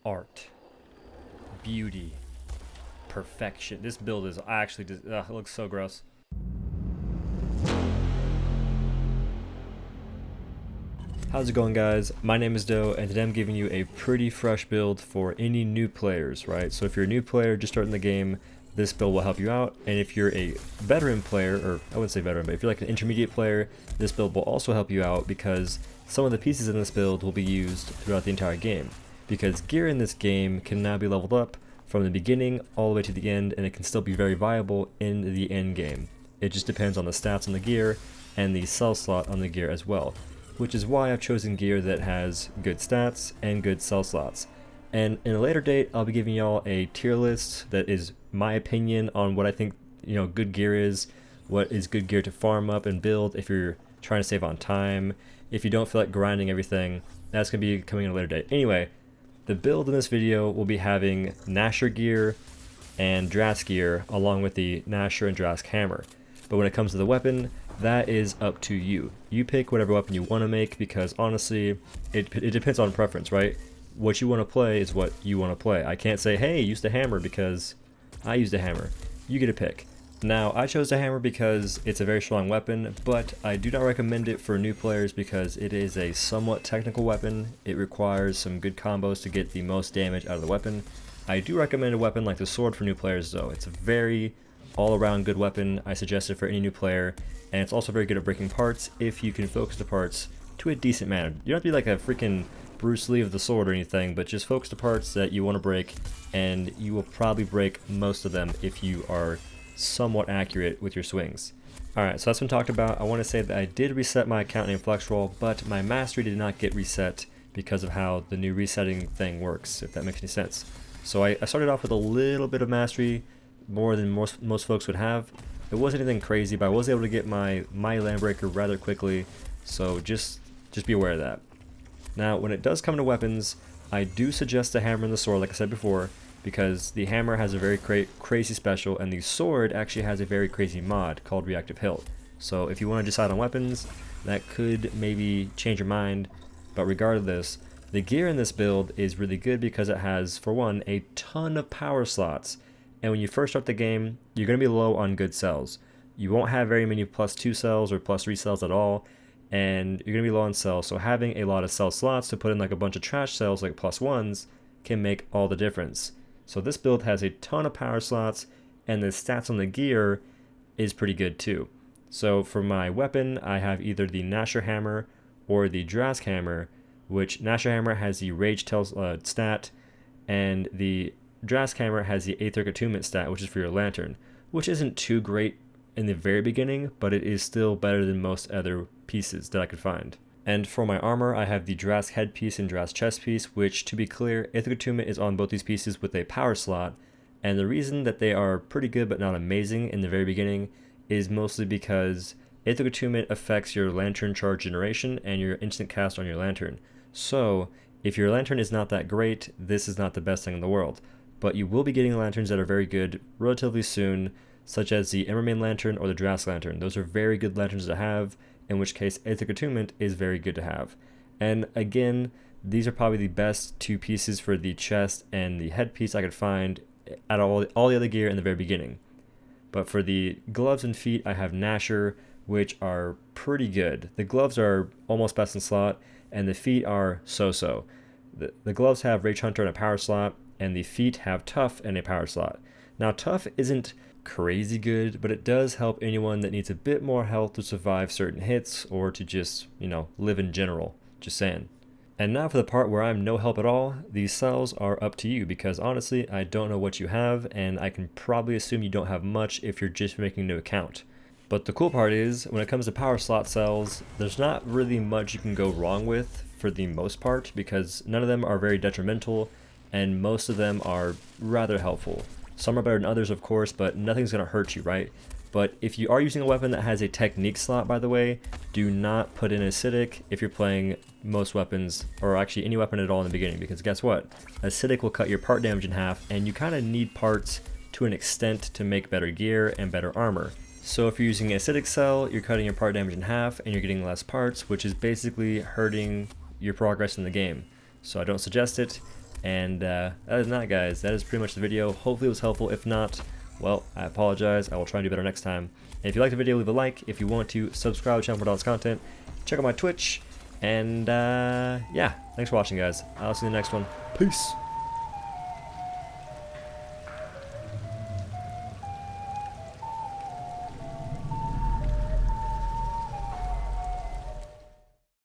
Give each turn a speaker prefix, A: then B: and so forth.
A: art, beauty, perfection. This build is actually just, it looks so gross. How's it going, guys? My name is OhDough, and today I'm giving you a pretty fresh build for any new players, right? So if you're a new player just starting the game, this build will help you out. And if you're a veteran player, or I wouldn't say veteran, but if you're like an intermediate player, this build will also help you out because some of the pieces in this build will be used throughout the entire game. Because gear in this game can now be leveled up from the beginning all the way to the end, and it can still be very viable in the end game. It just depends on the stats on the gear and the sell slot on the gear as well, which is why I've chosen gear that has good stats and good sell slots. And in a later date, I'll be giving y'all a tier list that is my opinion on what I think, good gear is, what is good gear to farm up and build if you're trying to save on time, if you don't feel like grinding everything. That's going to be coming in a later date. Anyway, the build in this video will be having Gnasher gear and Drask gear along with the Gnasher and Drask hammer. But when it comes to the weapon, that is up to you. You pick whatever weapon you want to make because honestly, it depends on preference, right? What you want to play is what you want to play. I can't say, hey, use the hammer because I used a hammer. You get a pick. Now, I chose the hammer because it's a very strong weapon, but I do not recommend it for new players because it is a somewhat technical weapon. It requires some good combos to get the most damage out of the weapon. I do recommend a weapon like the sword for new players though. It's a very all-around good weapon. I suggest it for any new player, and it's also very good at breaking parts if you can focus the parts to a decent manner. You don't have to be like a freaking Bruce Lee of the sword or anything, but just focus the parts that you want to break, and you will probably break most of them if you are somewhat accurate with your swings. Alright, so that's been talked about. I want to say that I did reset my account name FlexRoll, but my mastery did not get reset because of how the new resetting thing works, if that makes any sense. So I started off with a little bit of mastery, more than most folks would have. It wasn't anything crazy, but I was able to get my Landbreaker rather quickly, so just be aware of that. Now, when it does come to weapons, I do suggest the hammer and the sword, like I said before, because the hammer has a very crazy special, and the sword actually has a very crazy mod called Reactive Hilt. So if you want to decide on weapons, that could maybe change your mind, but regardless, the gear in this build is really good because it has, for one, a ton of power slots. And when you first start the game, you're going to be low on good cells. You won't have very many +2 cells or +3 cells at all, and you're going to be low on cells. So having a lot of cell slots to put in like a bunch of trash cells like +1s can make all the difference. So this build has a ton of power slots, and the stats on the gear is pretty good too. So for my weapon, I have either the Gnasher hammer or the Drask hammer, which Gnasher hammer has the Rage Tell stat, and the Drask hammer has the Aetheric Attunement stat, which is for your lantern, which isn't too great in the very beginning, but it is still better than most other pieces that I could find. And for my armor, I have the Drask headpiece and Drask chest piece, which, to be clear, Aetheric Attunement is on both these pieces with a power slot, and the reason that they are pretty good but not amazing in the very beginning is mostly because Aetheric Attunement affects your lantern charge generation and your instant cast on your lantern. So, if your lantern is not that great, this is not the best thing in the world. But you will be getting lanterns that are very good relatively soon, such as the Emermain Lantern or the Drask Lantern. Those are very good lanterns to have, in which case Aetheric Attunement is very good to have. And again, these are probably the best two pieces for the chest and the headpiece I could find out of all the other gear in the very beginning. But for the gloves and feet, I have Gnasher, which are pretty good. The gloves are almost best in slot, and the feet are so-so. The gloves have Rage Hunter and a power slot, and the feet have Tough and a power slot. Now, Tough isn't crazy good, but it does help anyone that needs a bit more health to survive certain hits or to just, live in general. Just saying. And now for the part where I'm no help at all, these cells are up to you because honestly, I don't know what you have, and I can probably assume you don't have much if you're just making a new account. But the cool part is, when it comes to power slot cells, there's not really much you can go wrong with for the most part because none of them are very detrimental, and most of them are rather helpful. Some are better than others, of course, but nothing's going to hurt you, right? But if you are using a weapon that has a technique slot, by the way, do not put in acidic if you're playing most weapons, or actually any weapon at all in the beginning, because guess what? Acidic will cut your part damage in half, and you kind of need parts to an extent to make better gear and better armor. So if you're using an acidic cell, you're cutting your part damage in half, and you're getting less parts, which is basically hurting your progress in the game. So I don't suggest it. And other than that, guys, that is pretty much the video. Hopefully it was helpful. If not, well, I apologize. I will try and do better next time. And if you like the video, leave a like. If you want to, subscribe to the channel for Dauntless content. Check out my Twitch. And yeah, thanks for watching, guys. I'll see you in the next one. Peace.